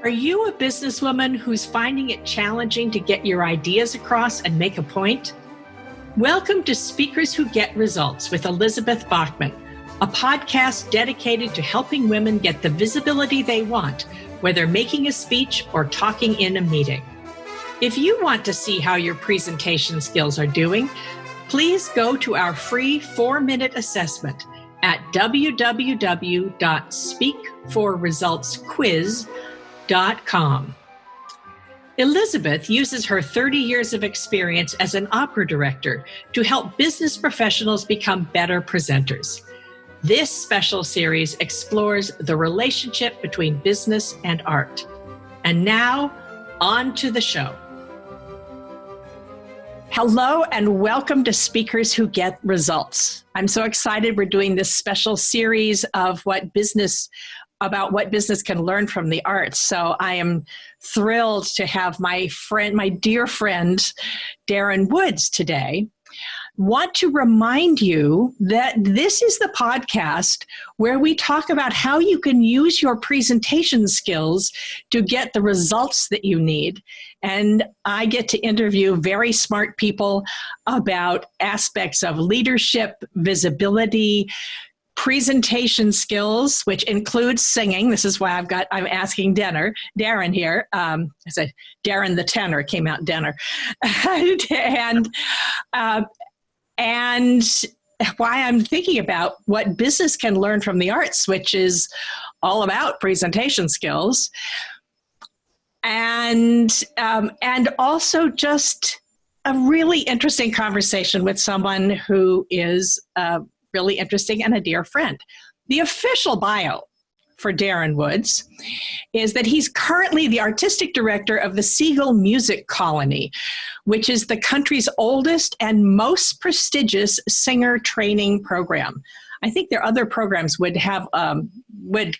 Are you a businesswoman who's finding it challenging to get your ideas across and make a point? Welcome to Speakers Who Get Results with Elizabeth Bachman, a podcast dedicated to helping women get the visibility they want, whether making a speech or talking in a meeting. If you want to see how your presentation skills are doing, please go to our free 4-minute assessment at www.speakforresultsquiz.com. Elizabeth uses her 30 years of experience as an opera director to help business professionals become better presenters. This special series explores the relationship between business and art. And now, on to the show. Hello and welcome to Speakers Who Get Results. I'm so excited we're doing this special series of what business can learn from the arts. So I am thrilled to have my dear friend, Darren Woods today. Want to remind you that this is the podcast where we talk about how you can use your presentation skills to get the results that you need. And I get to interview very smart people about aspects of leadership, visibility, presentation skills, which includes singing. This is why I'm asking Darren here. I said Darren the tenor, came out tenor. and why I'm thinking about what business can learn from the arts, which is all about presentation skills. And also just a really interesting conversation with someone who is really interesting and a dear friend. The official bio for Darren Woods is that he's currently the artistic director of the Seagle Music Colony, which is the country's oldest and most prestigious singer training program. I think their other programs would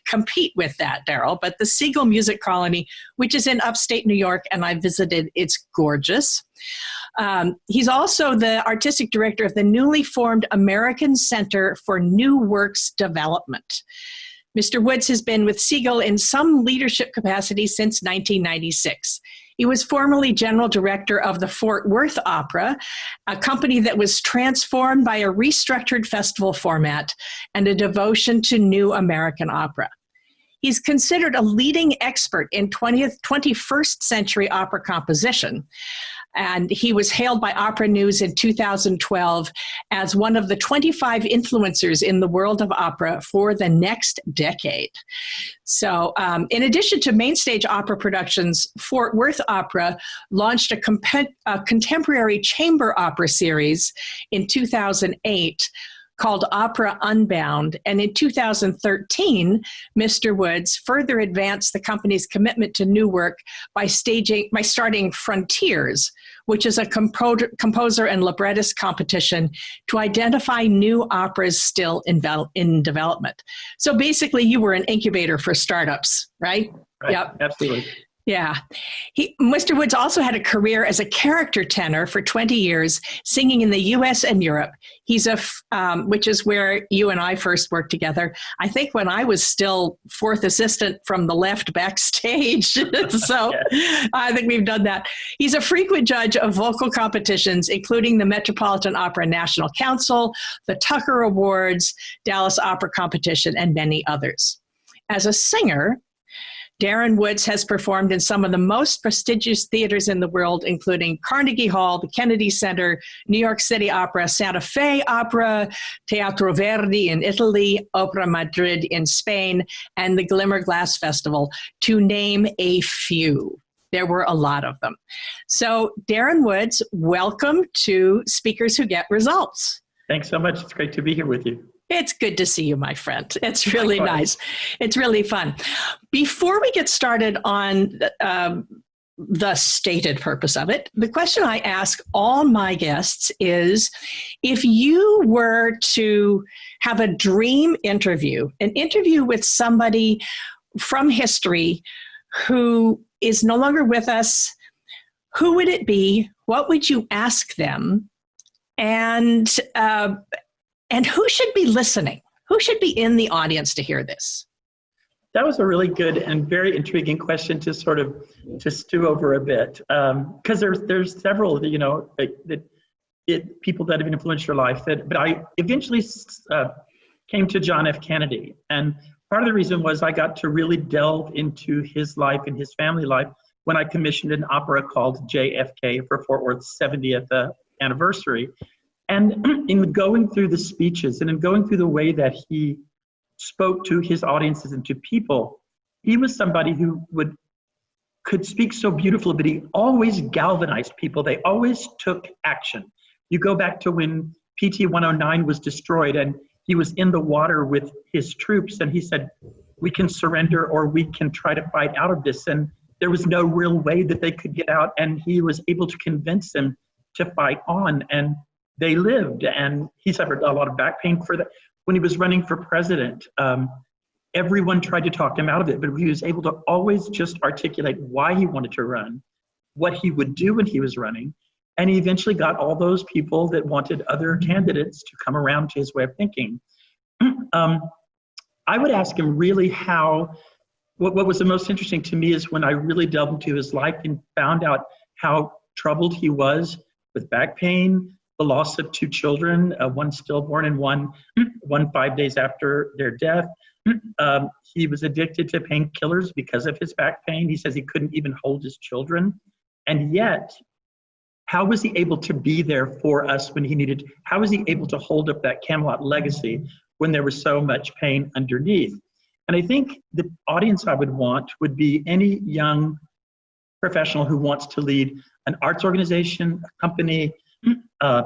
compete with that, Daryl, but the Seagle Music Colony, which is in upstate New York, and I visited, it's gorgeous. He's also the artistic director of the newly formed American Center for New Works Development. Mr. Woods has been with Seagle in some leadership capacity since 1996. He was formerly general director of the Fort Worth Opera, a company that was transformed by a restructured festival format and a devotion to new American opera. He's considered a leading expert in 21st century opera composition. And he was hailed by Opera News in 2012 as one of the 25 influencers in the world of opera for the next decade. So in addition to mainstage opera productions, Fort Worth Opera launched a contemporary chamber opera series in 2008 called Opera Unbound. And in 2013, Mr. Woods further advanced the company's commitment to new work by starting Frontiers, which is a composer and librettist competition to identify new operas still in development. So basically, you were an incubator for startups, right? Right. Yep. Absolutely. Yeah. Mr. Woods also had a career as a character tenor for 20 years, singing in the U.S. and Europe. He's which is where you and I first worked together. I think when I was still fourth assistant from the left backstage. So yeah. I think we've done that. He's a frequent judge of vocal competitions, including the Metropolitan Opera National Council, the Tucker Awards, Dallas Opera Competition, and many others. As a singer, Darren Woods has performed in some of the most prestigious theaters in the world, including Carnegie Hall, the Kennedy Center, New York City Opera, Santa Fe Opera, Teatro Verdi in Italy, Opera Madrid in Spain, and the Glimmer Glass Festival, to name a few. There were a lot of them. So, Darren Woods, welcome to Speakers Who Get Results. Thanks so much. It's great to be here with you. It's good to see you, my friend. It's really nice. It's really fun. Before we get started on the stated purpose of it, the question I ask all my guests is, if you were to have a dream interview, an interview with somebody from history who is no longer with us, who would it be? What would you ask them? And who should be listening? Who should be in the audience to hear this? That was a really good and very intriguing question to sort of to stew over a bit, because there's several, people that have influenced your life. But I eventually came to John F. Kennedy, and part of the reason was I got to really delve into his life and his family life when I commissioned an opera called JFK for Fort Worth's 70th anniversary. And in going through the speeches and in going through the way that he spoke to his audiences and to people, he was somebody who could speak so beautifully, but he always galvanized people. They always took action. You go back to when PT 109 was destroyed and he was in the water with his troops and he said, we can surrender or we can try to fight out of this. And there was no real way that they could get out, and he was able to convince them to fight on, and they lived. And he suffered a lot of back pain for that. When he was running for president, everyone tried to talk him out of it, but he was able to always just articulate why he wanted to run, what he would do when he was running, and he eventually got all those people that wanted other candidates to come around to his way of thinking. I would ask him really what was the most interesting to me is when I really delved into his life and found out how troubled he was with back pain, the loss of 2 children, one stillborn and one 5 days after their death. He was addicted to painkillers because of his back pain. He says he couldn't even hold his children. And yet, how was he able to be there for us when he needed? How was he able to hold up that Camelot legacy when there was so much pain underneath? And I think the audience I would want would be any young professional who wants to lead an arts organization, a company, a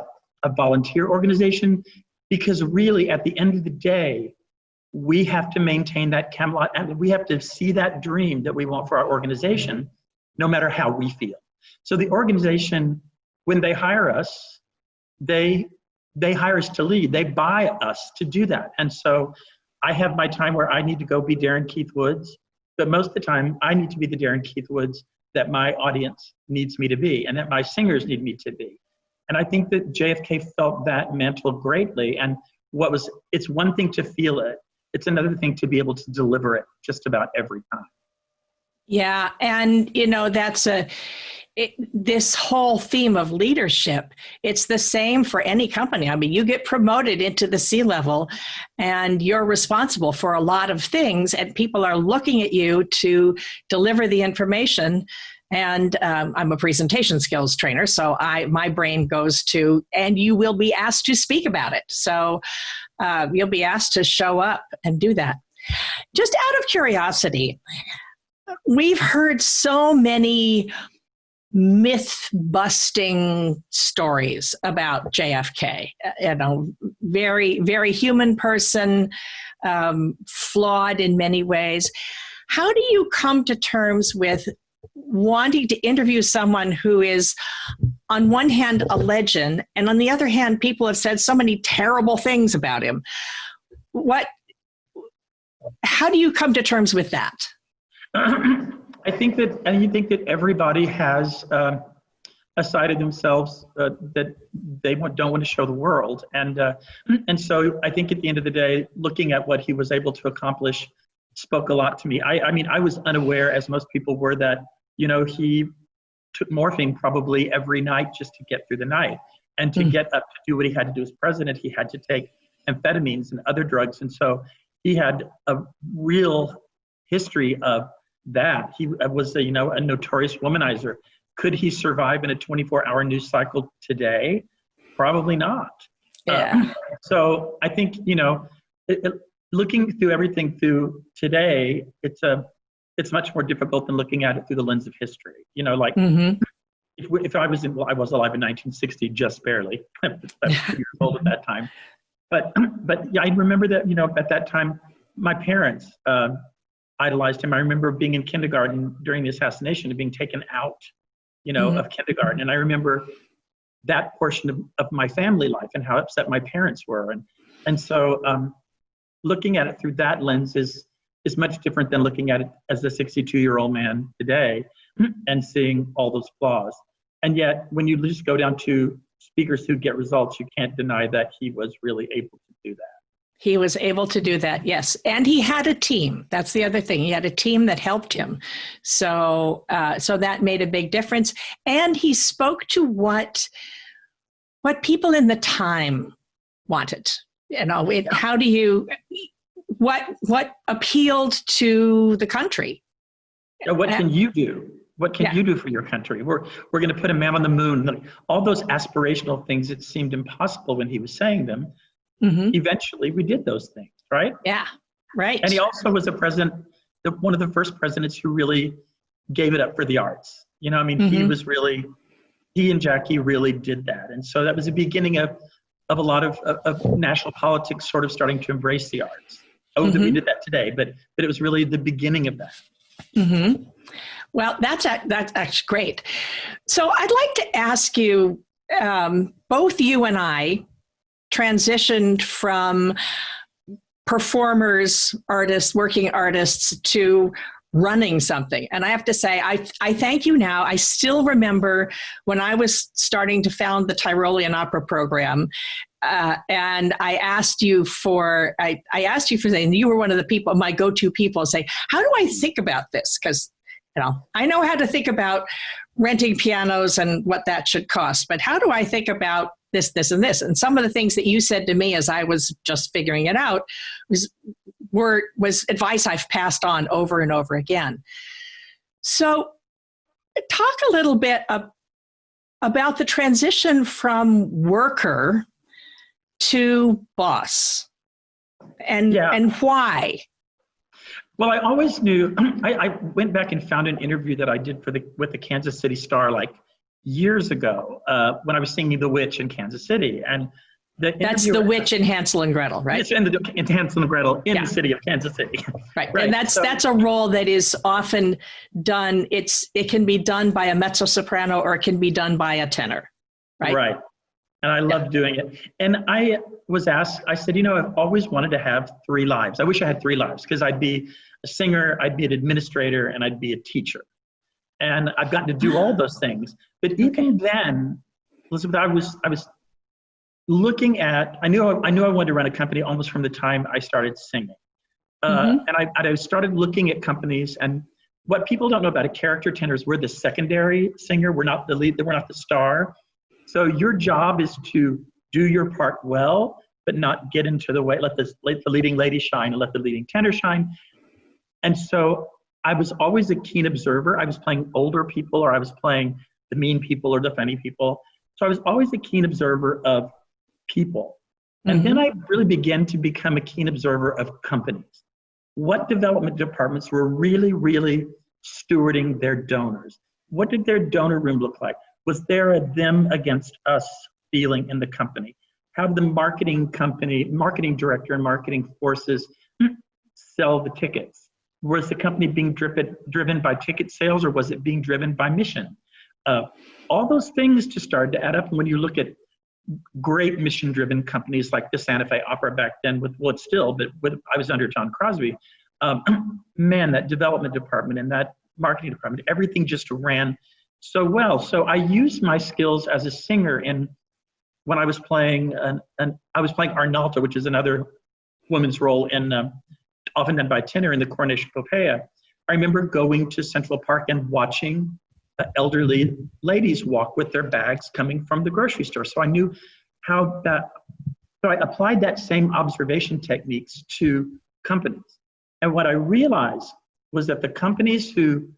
volunteer organization, because really at the end of the day, we have to maintain that Camelot, and we have to see that dream that we want for our organization, no matter how we feel. So the organization, when they hire us, they hire us to lead. They buy us to do that. And so I have my time where I need to go be Darren Keith Woods, but most of the time I need to be the Darren Keith Woods that my audience needs me to be and that my singers need me to be. And I think that JFK felt that mantle greatly. And it's one thing to feel it. It's another thing to be able to deliver it just about every time. Yeah. And, this whole theme of leadership, it's the same for any company. I mean, you get promoted into the C-level and you're responsible for a lot of things, and people are looking at you to deliver the information. And I'm a presentation skills trainer, so my brain goes to, and you will be asked to speak about it. So you'll be asked to show up and do that. Just out of curiosity, we've heard so many myth-busting stories about JFK. Very, very human person, flawed in many ways. How do you come to terms with wanting to interview someone who is, on one hand, a legend, and on the other hand, people have said so many terrible things about him? How do you come to terms with that? I think that everybody has a side of themselves that they don't want to show the world, and so I think at the end of the day, looking at what he was able to accomplish spoke a lot to me. I mean, I was unaware, as most people were, that he took morphine probably every night just to get through the night, and to get up to do what he had to do as president, he had to take amphetamines and other drugs, and so he had a real history of that. He was a notorious womanizer. Could he survive in a 24-hour news cycle today? Probably not. Yeah. So I think, looking through everything through today, it's much more difficult than looking at it through the lens of history. If I was alive in 1960, just barely. I was 2 years old at that time. But yeah, I remember that, at that time, my parents idolized him. I remember being in kindergarten during the assassination and being taken out, of kindergarten. And I remember that portion of my family life and how upset my parents were. And so looking at it through that lens is much different than looking at it as a 62-year-old man today and seeing all those flaws. And yet, when you just go down to speakers who get results, you can't deny that he was really able to do that. He was able to do that, yes. And he had a team. That's the other thing. He had a team that helped him. So that made a big difference. And he spoke to what people in the time wanted. What appealed to the country? What can you do? What can you do for your country? We're going to put a man on the moon. Like, all those aspirational things that seemed impossible when he was saying them. Mm-hmm. Eventually, we did those things, right? Yeah, right. And he also was one of the first presidents who really gave it up for the arts. Mm-hmm. He and Jackie really did that. And so that was the beginning of a lot of national politics sort of starting to embrace the arts. Mm-hmm. That we did that today, but it was really the beginning of that. Mm-hmm. Well, that's actually great. So I'd like to ask you, both you and I transitioned from performers, artists, working artists to running something. And I have to say, I thank you now. I still remember when I was starting to found the Tyrolean Opera Program, and I asked you for saying, you were one of the people, my go-to people, say, how do I think about this? Because I know how to think about renting pianos and what that should cost, but how do I think about this, and this? And some of the things that you said to me as I was just figuring it out was advice I've passed on over and over again. So talk a little bit about the transition from worker to boss and why. Well, I always knew. I went back and found an interview that I did with the Kansas City Star like years ago when I was singing The Witch in Kansas City, and that's The Witch in Hansel and Gretel, right? It's in Hansel and Gretel in the city of Kansas City. Right, and that's a role that is often done. It can be done by a mezzo soprano or it can be done by a tenor, right? Right. And I love doing it. And I was asked, I said, I've always wanted to have 3 lives. I wish I had 3 lives because I'd be a singer, I'd be an administrator, and I'd be a teacher. And I've gotten to do all those things. But even then, Elizabeth, I was looking at, I knew I wanted to run a company almost from the time I started singing. And I started looking at companies, and what people don't know about a character tenor is we're the secondary singer. We're not the lead, we're not the star. So your job is to do your part well, but not get into the way, let the leading lady shine and let the leading tenor shine. And so I was always a keen observer. I was playing older people, or I was playing the mean people or the funny people. So I was always a keen observer of people. And then I really began to become a keen observer of companies. What development departments were really, really stewarding their donors? What did their donor room look like? Was there a them against us feeling in the company? How did the marketing director and marketing forces sell the tickets? Was the company being driven by ticket sales, or was it being driven by mission? All those things just started to add up. And when you look at great mission-driven companies like the Santa Fe Opera back then, I was under John Crosby, man, that development department and that marketing department, everything just ran so well. So I used my skills as a singer when I was playing Arnalta, which is another woman's role often done by tenor in the Cornish Popea. I remember going to Central Park and watching elderly ladies walk with their bags coming from the grocery store. So I knew so I applied that same observation techniques to companies. And what I realized was that the companies who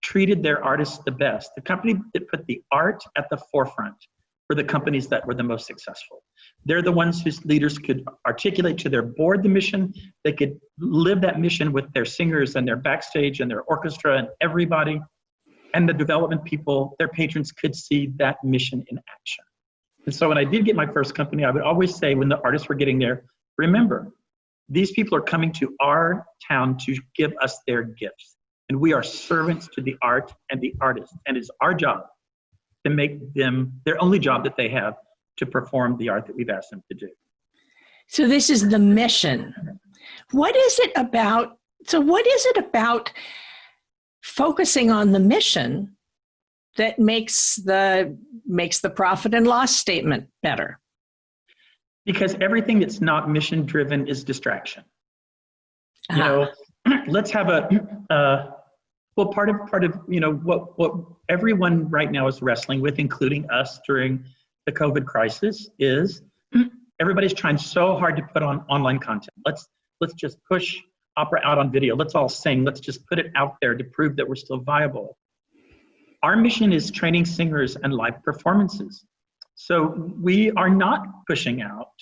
treated their artists the best, the company that put the art at the forefront, were the companies that were the most successful. They're the ones whose leaders could articulate to their board the mission. They could live that mission with their singers and their backstage and their orchestra and everybody. And the development people, their patrons, could see that mission in action. And so when I did get my first company, I would always say when the artists were getting there, remember, these people are coming to our town to give us their gifts. And we are servants to the art and the artists. And it's our job to make them their only job that they have to perform the art that we've asked them to do. So this is the mission. What is it about focusing on the mission that makes the profit and loss statement better? Because everything that's not mission driven is distraction. You Uh-huh. know, let's have well, part of you know what everyone right now is wrestling with, including us during the COVID crisis, is everybody's trying so hard to put on online content. Let's just push opera out on video. Let's all sing. Let's just put it out there to prove that we're still viable. Our mission is training singers and live performances. So we are not pushing out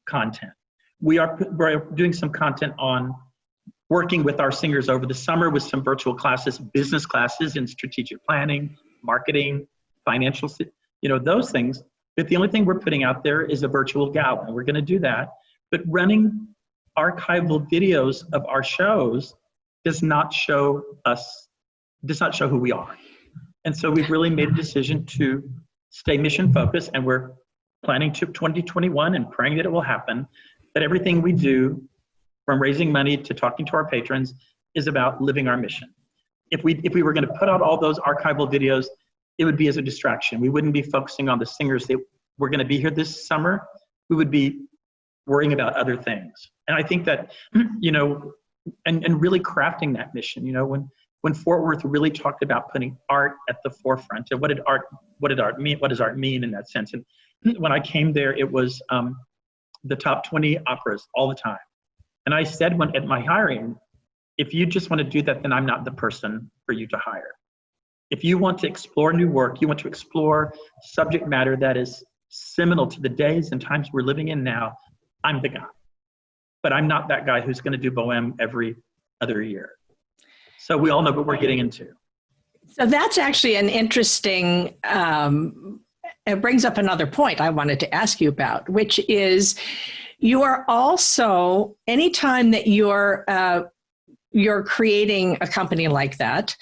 content. We're doing some content on working with our singers over the summer with some virtual classes, business classes in strategic planning, marketing, financial, you know, those things. But the only thing we're putting out there is a virtual gala, and we're going to do that. But running archival videos of our shows does not show who we are. And so we've really made a decision to stay mission focused, and we're planning to 2021 and praying that it will happen, that everything we do, from raising money to talking to our patrons, is about living our mission. If we were going to put out all those archival videos, it would be as a distraction. We wouldn't be focusing on the singers that were going to be here this summer. We would be worrying about other things. And I think that, you know, and really crafting that mission, you know, when Fort Worth really talked about putting art at the forefront, and what did art mean? What does art mean in that sense? And when I came there, it was the top 20 operas all the time. And I said at my hiring, if you just want to do that, then I'm not the person for you to hire. If you want to explore new work, you want to explore subject matter that is seminal to the days and times we're living in now, I'm the guy. But I'm not that guy who's going to do Bohème every other year. So we all know what we're getting into. So that's actually an interesting, it brings up another point I wanted to ask you about, which is you are also, anytime that you're creating a company like that,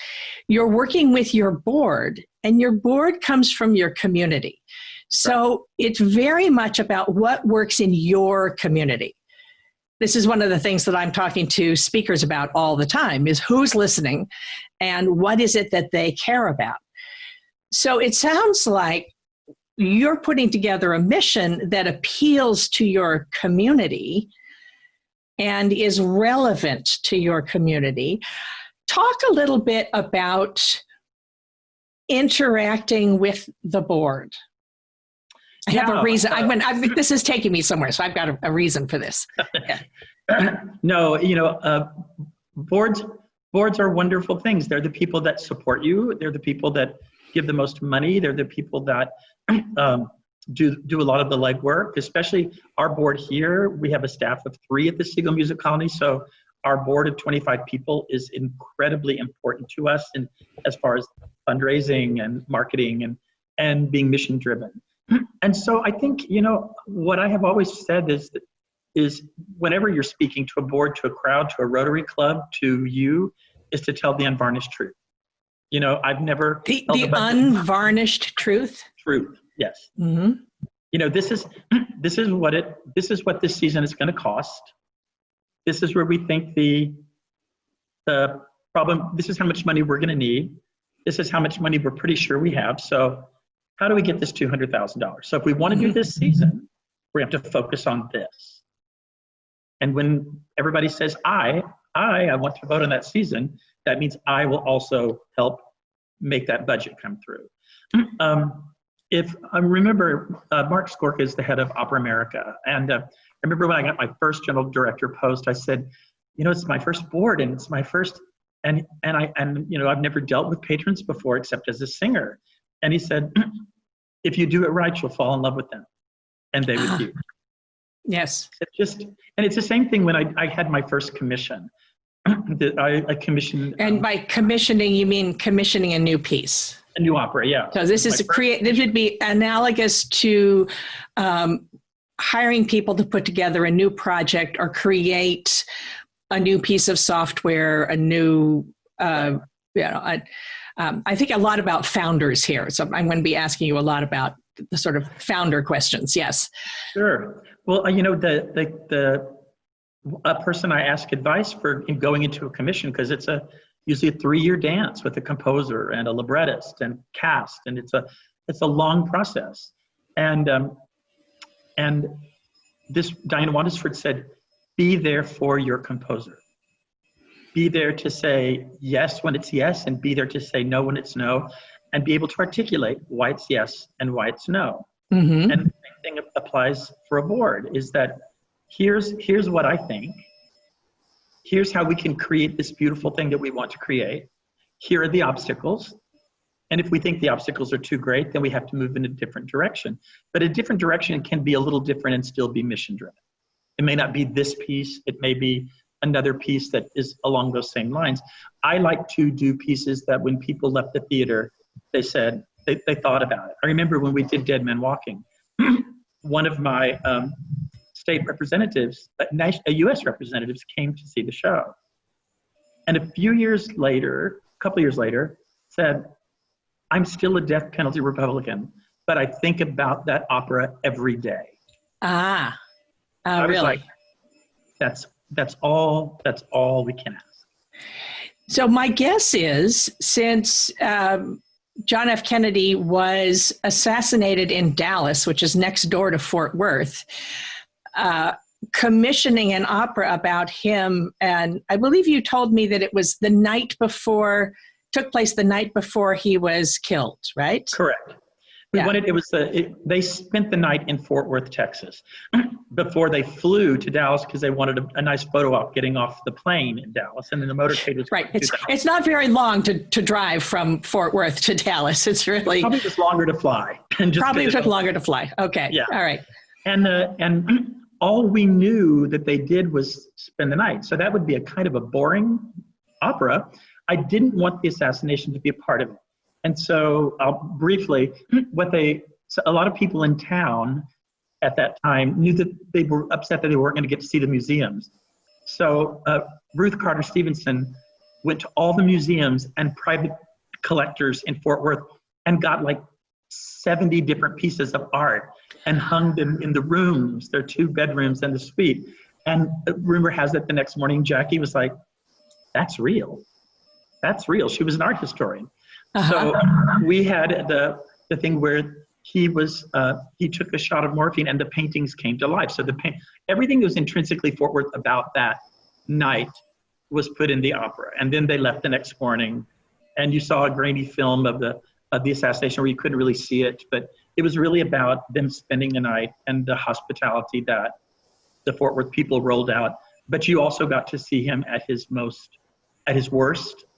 you're working with your board, and your board comes from your community. So it's very much about what works in your community. This is one of the things that I'm talking to speakers about all the time, is who's listening and what is it that they care about. So it sounds like you're putting together a mission that appeals to your community and is relevant to your community. Talk a little bit about interacting with the board. I have a reason. This is taking me somewhere, so I've got a reason for this. Yeah. No, you know, boards are wonderful things. They're the people that support you. They're the people that give the most money. They're the people that do a lot of the legwork. Especially our board here, we have a staff of 3 at the Seagle Music Colony. So our board of 25 people is incredibly important to us, and as far as fundraising and marketing and being mission driven. And so I think, you know, what I have always said is whenever you're speaking to a board, to a crowd, to a Rotary Club, to you, is to tell the unvarnished truth. You know, I've never... The unvarnished truth? Truth, yes. Mm-hmm. You know, this is what this season is going to cost. This is where we think the problem, this is how much money we're going to need. This is how much money we're pretty sure we have. So how do we get this $200,000? So if we want to do this season, we have to focus on this. And when everybody says, I want to vote on that season, that means I will also help make that budget come through. If I remember, Mark Skorka is the head of Opera America. And I remember when I got my first general director post, I said, you know, it's my first board, and it's my first, and you know, I've never dealt with patrons before except as a singer. And he said, if you do it right, you'll fall in love with them, and they with you. Yes. And it's the same thing when I had my first commission. I commissioned. And by commissioning, you mean commissioning a new piece? A new opera, yeah. So this would be analogous to hiring people to put together a new project or create a new piece of software, a new, you know, I think a lot about founders here. So I'm going to be asking you a lot about the sort of founder questions. Yes. Sure. Well, you know, a person I ask advice for in going into a commission, because it's usually a 3-year dance with a composer and a librettist and cast, and it's a long process. And Diana Wandisford said, be there for your composer. Be there to say yes when it's yes, and be there to say no when it's no, and be able to articulate why it's yes and why it's no. Mm-hmm. And the same thing applies for a board, is that here's what I think. Here's how we can create this beautiful thing that we want to create. Here are the obstacles. And if we think the obstacles are too great, then we have to move in a different direction. But a different direction can be a little different and still be mission driven. It may not be this piece. It may be another piece that is along those same lines. I like to do pieces that when people left the theater, they said, they thought about it. I remember when we did Dead Men Walking, one of my state representatives, US representatives, came to see the show. And a couple years later, said, I'm still a death penalty Republican, but I think about that opera every day. I was really? Like, that's all we can ask. So my guess is, since John F. Kennedy was assassinated in Dallas, which is next door to Fort Worth, commissioning an opera about him, and I believe you told me that it was took place the night before he was killed, right? Correct. Yeah. They spent the night in Fort Worth, Texas, before they flew to Dallas because they wanted a nice photo op getting off the plane in Dallas, and then the motorcade was right. It's not very long to drive from Fort Worth to Dallas. It's really probably just longer to fly. Probably took longer to fly. Okay. Yeah. All right. And all we knew that they did was spend the night. So that would be a kind of a boring opera. I didn't want the assassination to be a part of it. And so I'll briefly, a lot of people in town at that time knew that they were upset that they weren't going to get to see the museums. So Ruth Carter Stevenson went to all the museums and private collectors in Fort Worth and got like 70 different pieces of art and hung them in the rooms, their 2 bedrooms and the suite. And rumor has it the next morning, Jackie was like, that's real. That's real. She was an art historian. So we had the thing where he took a shot of morphine and the paintings came to life. So everything that was intrinsically Fort Worth about that night was put in the opera. And then they left the next morning, and you saw a grainy film of the assassination where you couldn't really see it, but it was really about them spending the night and the hospitality that the Fort Worth people rolled out. But you also got to see him at his worst.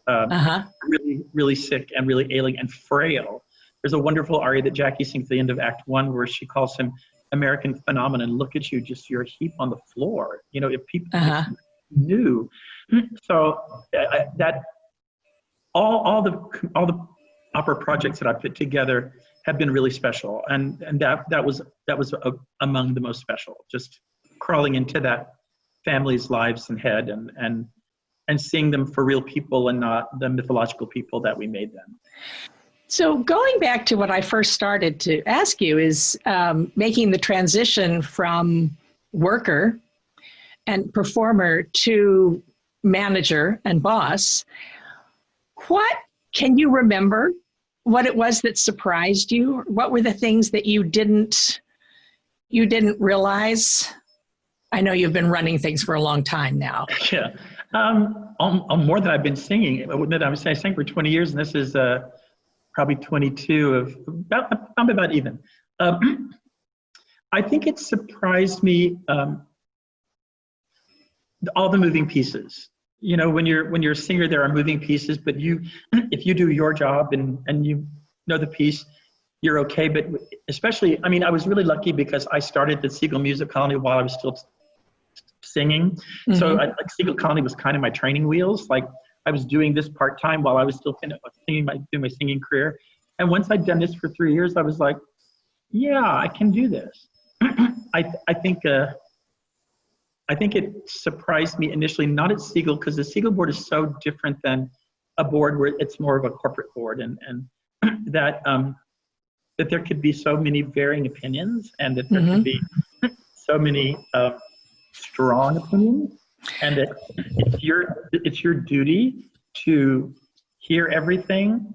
Really, really sick and really ailing and frail. There's a wonderful aria that Jackie sings at the end of Act 1 where she calls him American phenomenon. Look at you, just you're a heap on the floor. You know, if people knew. So that all the opera projects that I put together have been really special, and that was among the most special. Just crawling into that family's lives and head and seeing them for real people and not the mythological people that we made them. So going back to what I first started to ask you is making the transition from worker and performer to manager and boss. What can you remember? What it was that surprised you? What were the things that you didn't realize? I know you've been running things for a long time now. Yeah. More than I've been singing. I sang for 20 years, and this is probably 22 of I'm about even. I think it surprised me all the moving pieces. You know, when you're a singer, there are moving pieces, but if you do your job and you know the piece, you're okay. But especially, I mean, I was really lucky because I started the Seagle Music Colony while I was still singing. Mm-hmm. So Seagle Colony was kind of my training wheels. Like I was doing this part-time while I was still doing my singing career. And once I'd done this for 3 years, I was like, yeah, I can do this. I think it surprised me initially, not at Seagle, because the Seagle board is so different than a board where it's more of a corporate board, and that there could be so many varying opinions, and that there could be so many strong opinions, and that it's your duty to hear everything,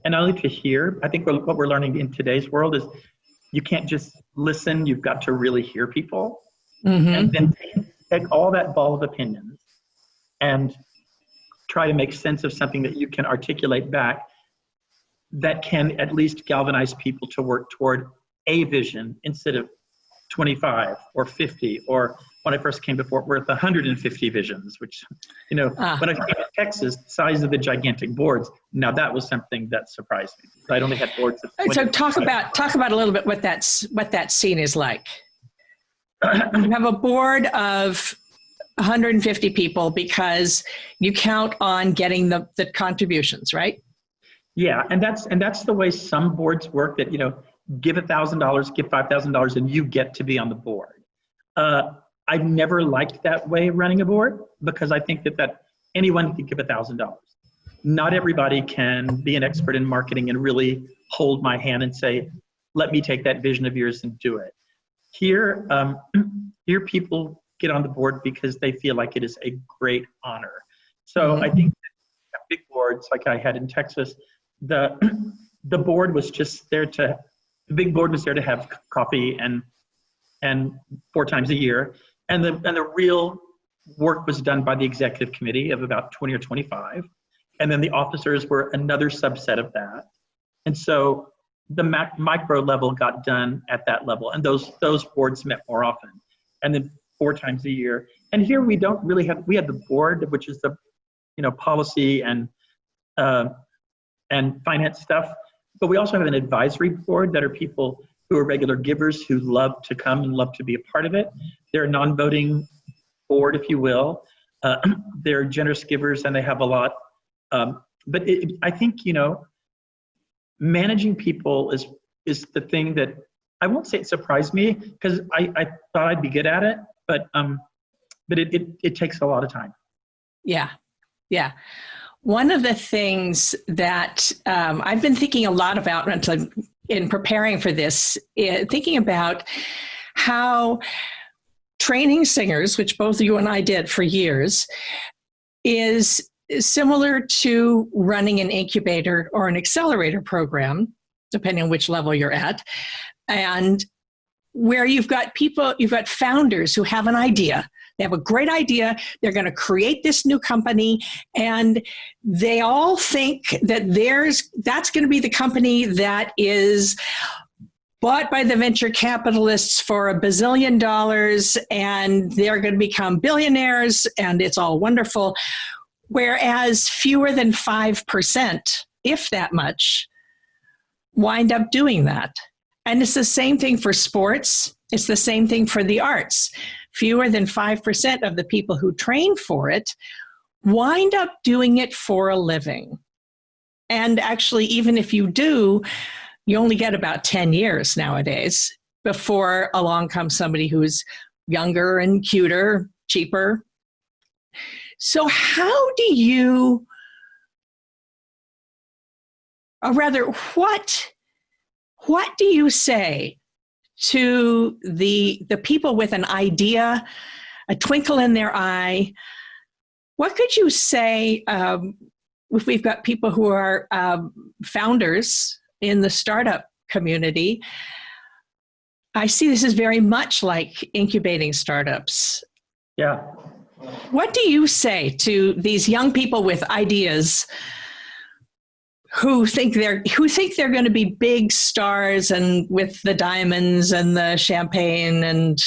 and not only to hear. I think what we're learning in today's world is you can't just listen, you've got to really hear people. and then take all that ball of opinions and try to make sense of something that you can articulate back that can at least galvanize people to work toward a vision instead of 25 or 50, or when I first came to Fort Worth, 150 visions, which, when I came to Texas, the size of the gigantic boards, now that was something that surprised me. I'd only had boards of 20. So talk about a little bit what that scene is like. You have a board of 150 people because you count on getting the contributions, right? Yeah, and that's the way some boards work, that, give $1,000, give $5,000, and you get to be on the board. I've never liked that way of running a board, because I think that anyone can give $1,000. Not everybody can be an expert in marketing and really hold my hand and say, let me take that vision of yours and do it. Here people get on the board because they feel like it is a great honor. So I think that big boards like I had in Texas, the board was just there the big board was there to have coffee and 4 times a year. And the real work was done by the executive committee of about 20 or 25. And then the officers were another subset of that. And so the micro level got done at that level. And those boards met more often. And then 4 times a year. And here we don't really we have the board, which is the, policy and finance stuff. But we also have an advisory board that are people who are regular givers who love to come and love to be a part of it. They're a non-voting board, if you will. They're generous givers and they have a lot. But I think, managing people is the thing that, I won't say it surprised me, because I thought I'd be good at it, but it takes a lot of time. Yeah. One of the things that I've been thinking a lot about in preparing for this, thinking about how training singers, which both you and I did for years, is similar to running an incubator or an accelerator program, depending on which level you're at, and where you've got founders who have an idea. They have a great idea. They're going to create this new company, and they all think that that's going to be the company that is bought by the venture capitalists for $1 billion, and they're going to become billionaires, and it's all wonderful. Whereas fewer than 5%, if that much, wind up doing that. And it's the same thing for sports. It's the same thing for the arts. Fewer than 5% of the people who train for it wind up doing it for a living. And actually, even if you do, you only get about 10 years nowadays before along comes somebody who's younger and cuter, cheaper. So how do you, or rather, what do you say to the people with an idea, a twinkle in their eye? What could you say if we've got people who are founders in the startup community? I see this is very much like incubating startups. Yeah. What do you say to these young people with ideas who think they're going to be big stars and with the diamonds and the champagne and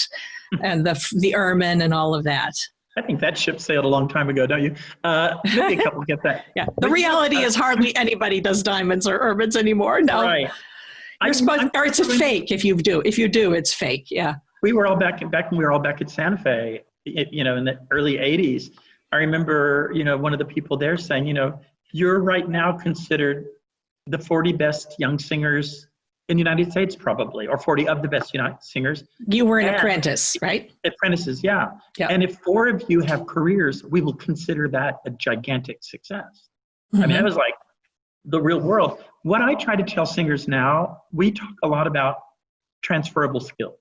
the ermine and all of that? I think that ship sailed a long time ago, don't you? Maybe a couple get that. Yeah. The reality is hardly anybody does diamonds or ermines anymore. No. Right. Or it's a fake. If you do, it's fake. Yeah. We were all back when we were all back at Santa Fe, in the early 80s. I remember, one of the people there saying, you're right now considered the 40 best young singers in the United States, probably, or 40 of the best singers. You were an apprentice, right? Apprentices, yeah. Yep. And if 4 of you have careers, we will consider that a gigantic success. Mm-hmm. I mean, that was like the real world. What I try to tell singers now, we talk a lot about transferable skills.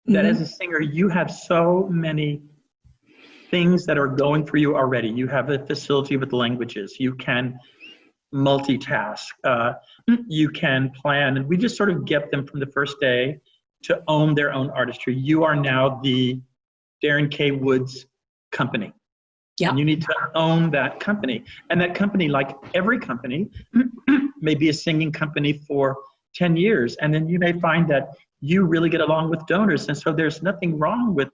That as a singer, you have so many things that are going for you already. You have a facility with languages. You can multitask. You can plan. And we just sort of get them from the first day to own their own artistry. You are now the Darren K. Woods company. Yeah. And you need to own that company. And that company, like every company, may be a singing company for 10 years. And then you may find that you really get along with donors. And so there's nothing wrong with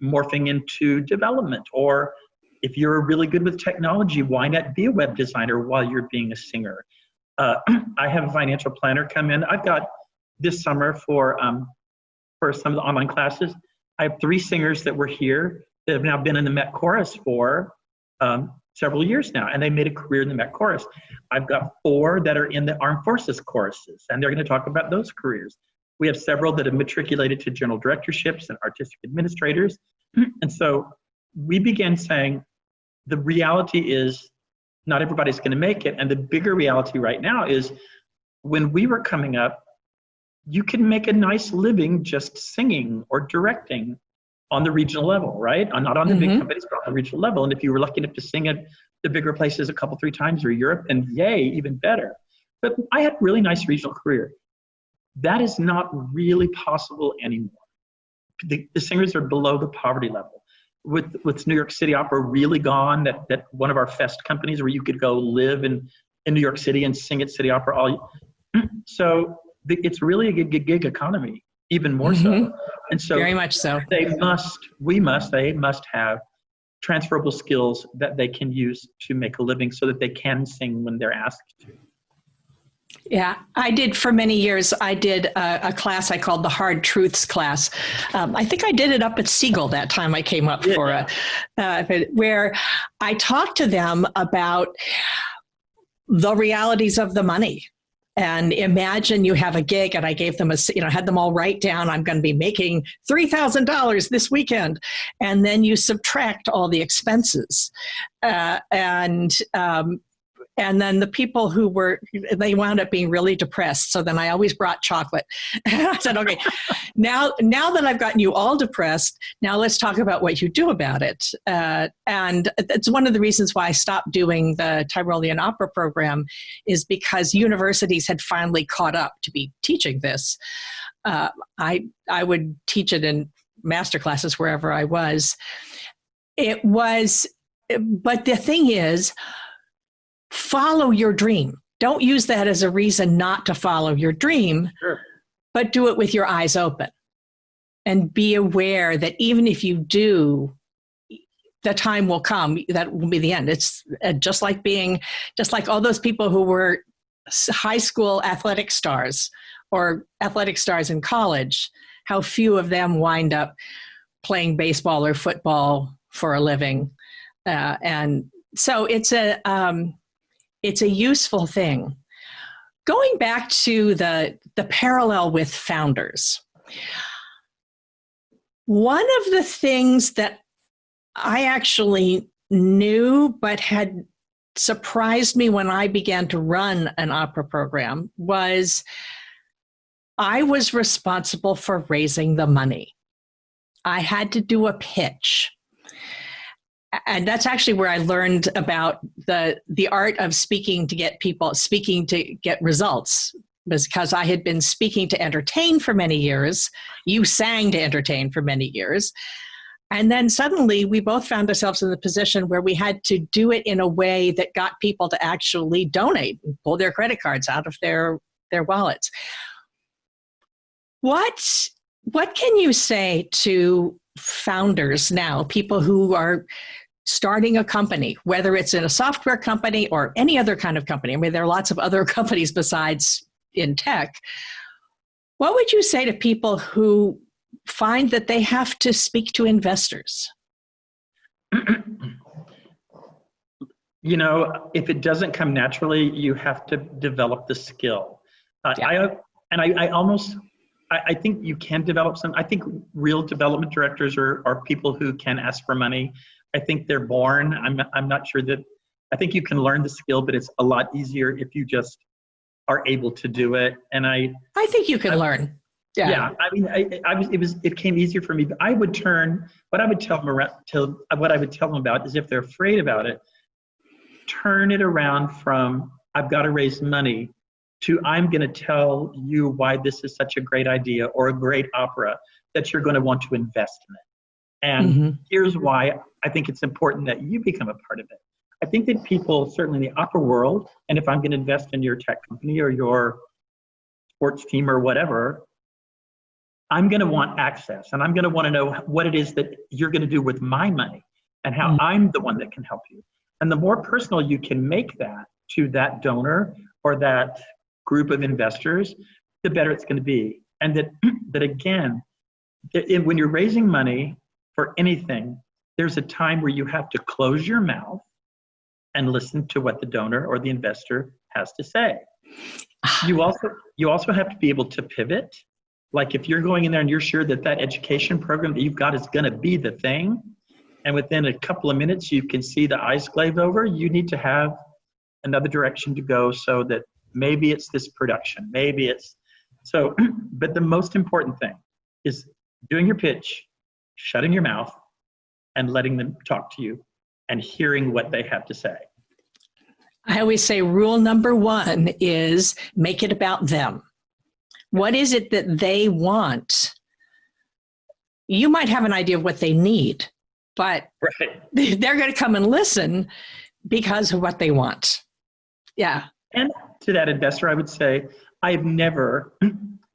morphing into development. Or if you're really good with technology, why not be a web designer while you're being a singer? I have a financial planner come in. I've got this summer for some of the online classes, I have 3 singers that were here that have now been in the Met Chorus for several years now, and they made a career in the Met Chorus. I've got 4 that are in the Armed Forces choruses, and they're going to talk about those careers. We have several that have matriculated to general directorships and artistic administrators. And so we began saying, the reality is not everybody's going to make it. And the bigger reality right now is when we were coming up, you can make a nice living just singing or directing on the regional level, right? Not on the big companies, but on the regional level. And if you were lucky enough to sing at the bigger places a couple, 3 times, or Europe, and yay, even better. But I had a really nice regional career. That is not really possible anymore. The singers are below the poverty level. With New York City Opera really gone, that one of our fest companies where you could go live in New York City and sing at City Opera all. So it's really a gig economy, even more so. And so very much so. They must have transferable skills that they can use to make a living so that they can sing when they're asked to. Yeah, I did for many years. I did a class I called the Hard Truths class. I think I did it up at Seagle that time I came up for where I talked to them about the realities of the money. And imagine you have a gig, and I gave them had them all write down, I'm going to be making $3,000 this weekend. And then you subtract all the expenses. And then the people they wound up being really depressed. So then I always brought chocolate. I said, okay, now that I've gotten you all depressed, now let's talk about what you do about it. And it's one of the reasons why I stopped doing the Tyrolean Opera program, is because universities had finally caught up to be teaching this. I would teach it in master classes wherever I was. But the thing is, follow your dream. Don't use that as a reason not to follow your dream, but do it with your eyes open. And be aware that even if you do, the time will come, that will be the end. It's just like all those people who were high school athletic stars or athletic stars in college, how few of them wind up playing baseball or football for a living. And so it's a useful thing. Going back to the parallel with founders, one of the things that I actually knew but had surprised me when I began to run an opera program was I was responsible for raising the money. I had to do a pitch. And that's actually where I learned about the art of speaking to get results, because I had been speaking to entertain for many years. You sang to entertain for many years. And then suddenly we both found ourselves in the position where we had to do it in a way that got people to actually donate and pull their credit cards out of their wallets. What can you say to founders now, people who are starting a company, whether it's in a software company or any other kind of company? I mean, there are lots of other companies besides in tech. What would you say to people who find that they have to speak to investors? If it doesn't come naturally, you have to develop the skill. I think you can develop some. I think real development directors are people who can ask for money. I think they're born. I'm not sure that. I think you can learn the skill, but it's a lot easier if you just are able to do it. And I think you can learn. Yeah. I mean, it came easier for me. But I would turn what I would tell them about is, if they're afraid about it, turn it around from I've got to raise money to I'm going to tell you why this is such a great idea or a great opera that you're going to want to invest in it. And here's why I think it's important that you become a part of it. I think that people, certainly in the opera world, and if I'm going to invest in your tech company or your sports team or whatever, I'm going to want access, and I'm going to want to know what it is that you're going to do with my money and how I'm the one that can help you. And the more personal you can make that to that donor or that group of investors, the better it's going to be. And that again, when you're raising money for anything, there's a time where you have to close your mouth and listen to what the donor or the investor has to say. You also have to be able to pivot. Like if you're going in there and you're sure that education program that you've got is going to be the thing, and within a couple of minutes you can see the eyes glaze over, you need to have another direction to go, so that maybe it's this production, maybe it's so. But the most important thing is doing your pitch, shutting your mouth, and letting them talk to you and hearing what they have to say. I always say rule number one is make it about them. What is it that they want? You might have an idea of what they need, but they're going to come and listen because of what they want. Yeah. And to that investor, I would say, I've never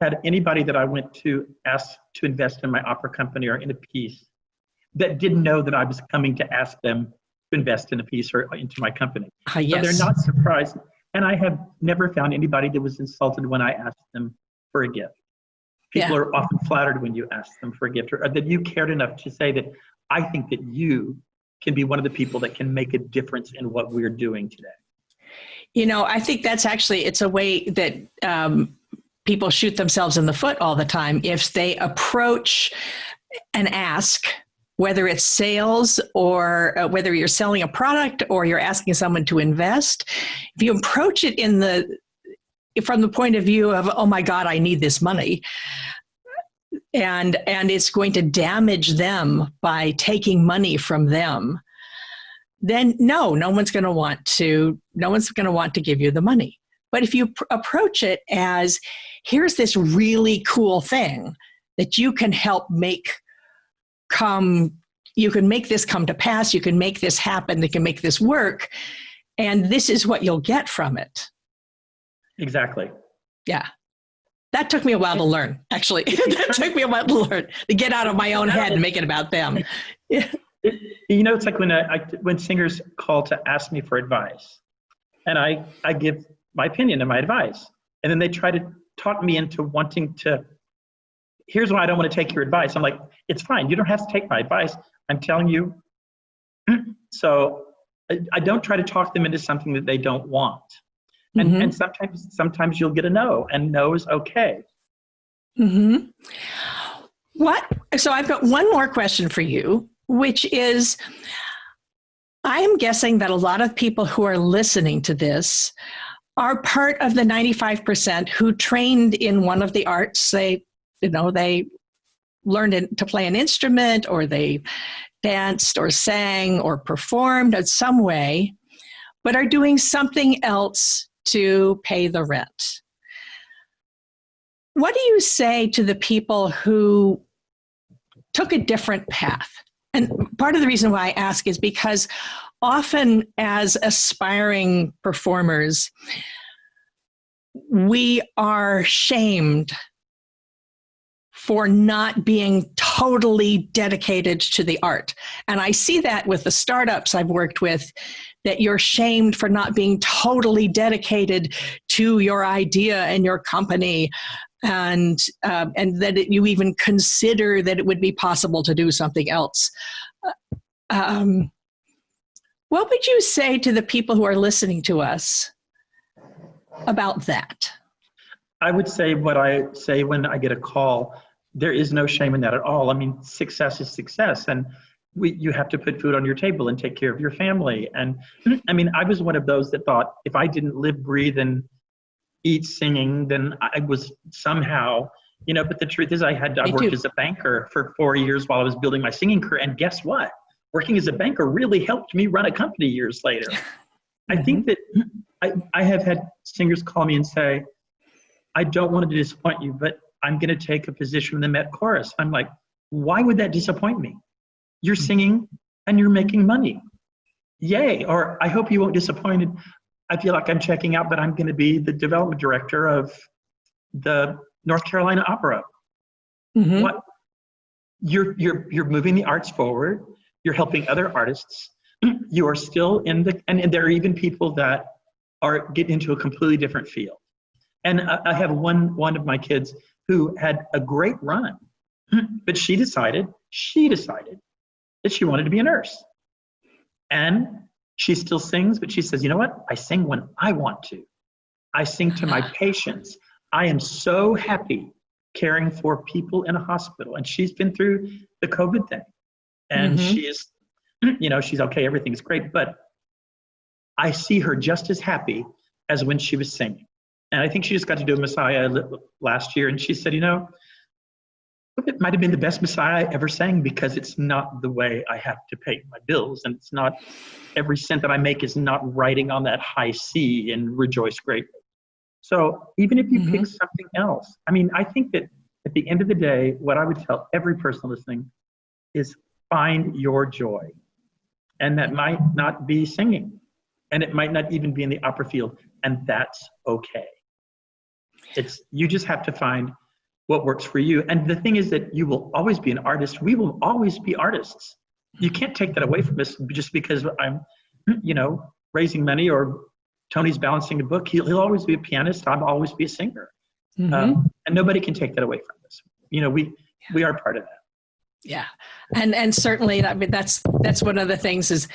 had anybody that I went to ask to invest in my opera company or in a piece that didn't know that I was coming to ask them to invest in a piece or into my company. Yes. So they're not surprised. And I have never found anybody that was insulted when I asked them for a gift. People are often flattered when you ask them for a gift, or that you cared enough to say that I think that you can be one of the people that can make a difference in what we're doing today. You know, I think that's actually, it's a way that people shoot themselves in the foot all the time. If they approach and ask, whether it's sales or whether you're selling a product or you're asking someone to invest, if you approach it from the point of view of, oh my God, I need this money, and it's going to damage them by taking money from them, then no one's going to want to give you the money. But if you approach it as, here's this really cool thing that you can help you can make this come to pass, you can make this happen, they can make this work, and this is what you'll get from it. Exactly. Yeah. That took me a while to learn, actually. That took me a while to learn, to get out of my own head and make it about them. Yeah. It's like when singers call to ask me for advice, and I give my opinion and my advice, and then they try to talk me into wanting to, here's why I don't want to take your advice. I'm like, it's fine. You don't have to take my advice. I'm telling you. So I don't try to talk them into something that they don't want. And sometimes you'll get a no, and no is okay. Mm-hmm. So I've got one more question for you, which is, I am guessing that a lot of people who are listening to this are part of the 95% who trained in one of the arts. They learned to play an instrument, or they danced or sang or performed in some way, but are doing something else to pay the rent. What do you say to the people who took a different path? And part of the reason why I ask is because often as aspiring performers, we are shamed for not being totally dedicated to the art. And I see that with the startups I've worked with, that you're shamed for not being totally dedicated to your idea and your company, and that you even consider that it would be possible to do something else. What would you say to the people who are listening to us about that? I would say what I say when I get a call. There is no shame in that at all. I mean, success is success, and you have to put food on your table and take care of your family. And I mean, I was one of those that thought if I didn't live, breathe, and eat singing, then I was somehow, but the truth is I worked as a banker for 4 years while I was building my singing career. And guess what? Working as a banker really helped me run a company years later. I think that I have had singers call me and say, I don't want to disappoint you, but I'm going to take a position in the Met Chorus. I'm like, why would that disappoint me? You're singing and you're making money. Yay. Or I hope you won't be disappointed. I feel like I'm checking out, but I'm going to be the development director of the North Carolina Opera. Mm-hmm. What? You're moving the arts forward. You're helping other artists. You are still in and there are even people that get into a completely different field. And I have one of my kids who had a great run, but she decided that she wanted to be a nurse. And she still sings, but she says, you know what? I sing when I want to. I sing to my patients. I am so happy caring for people in a hospital. And she's been through the COVID thing. And she is, she's okay, everything's great. But I see her just as happy as when she was singing. And I think she just got to do a Messiah last year. And she said, it might have been the best Messiah I ever sang because it's not the way I have to pay my bills. And it's not, every cent that I make is not riding on that high C and rejoice greatly. So even if you pick something else, I think that at the end of the day, what I would tell every person listening is find your joy. And that might not be singing. And it might not even be in the opera field. And that's okay. You just have to find what works for you. And the thing is that you will always be an artist. We will always be artists. You can't take that away from us just because I'm, raising money or Tony's balancing a book. He'll always be a pianist. I'll always be a singer. And nobody can take that away from us. We are part of that. Yeah. And certainly, that's one of the things is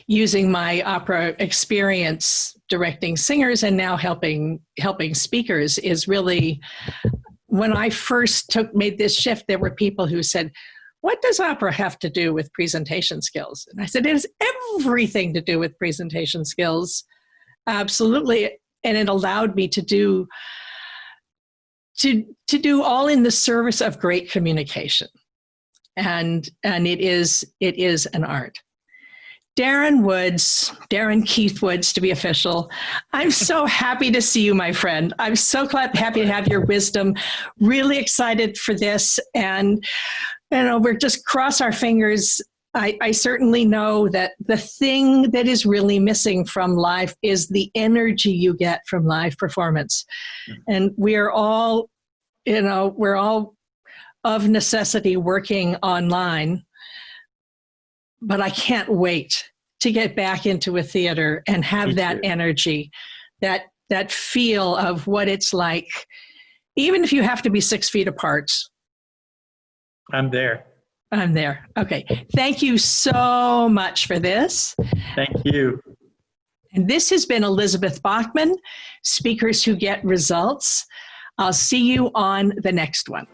using my opera experience directing singers and now helping speakers is really, when I first made this shift, there were people who said, what does opera have to do with presentation skills? And I said, it has everything to do with presentation skills. Absolutely. And it allowed me to do all in the service of great communication. And it is an art. Darren Keith Woods, to be official. I'm so happy to see you, my friend. I'm so happy to have your wisdom. Really excited for this. And, we're just cross our fingers. I certainly know that the thing that is really missing from live is the energy you get from live performance. And we're all of necessity working online, but I can't wait to get back into a theater and have that energy, that feel of what it's like, even if you have to be 6 feet apart. I'm there. Okay. Thank you so much for this. Thank you. And this has been Elizabeth Bachman, Speakers Who Get Results. I'll see you on the next one.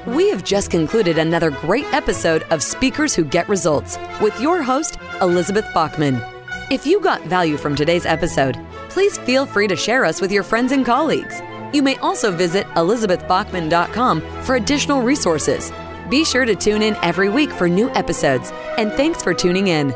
We have just concluded another great episode of Speakers Who Get Results with your host, Elizabeth Bachman. If you got value from today's episode, please feel free to share us with your friends and colleagues. You may also visit elizabethbachman.com for additional resources. Be sure to tune in every week for new episodes, and thanks for tuning in.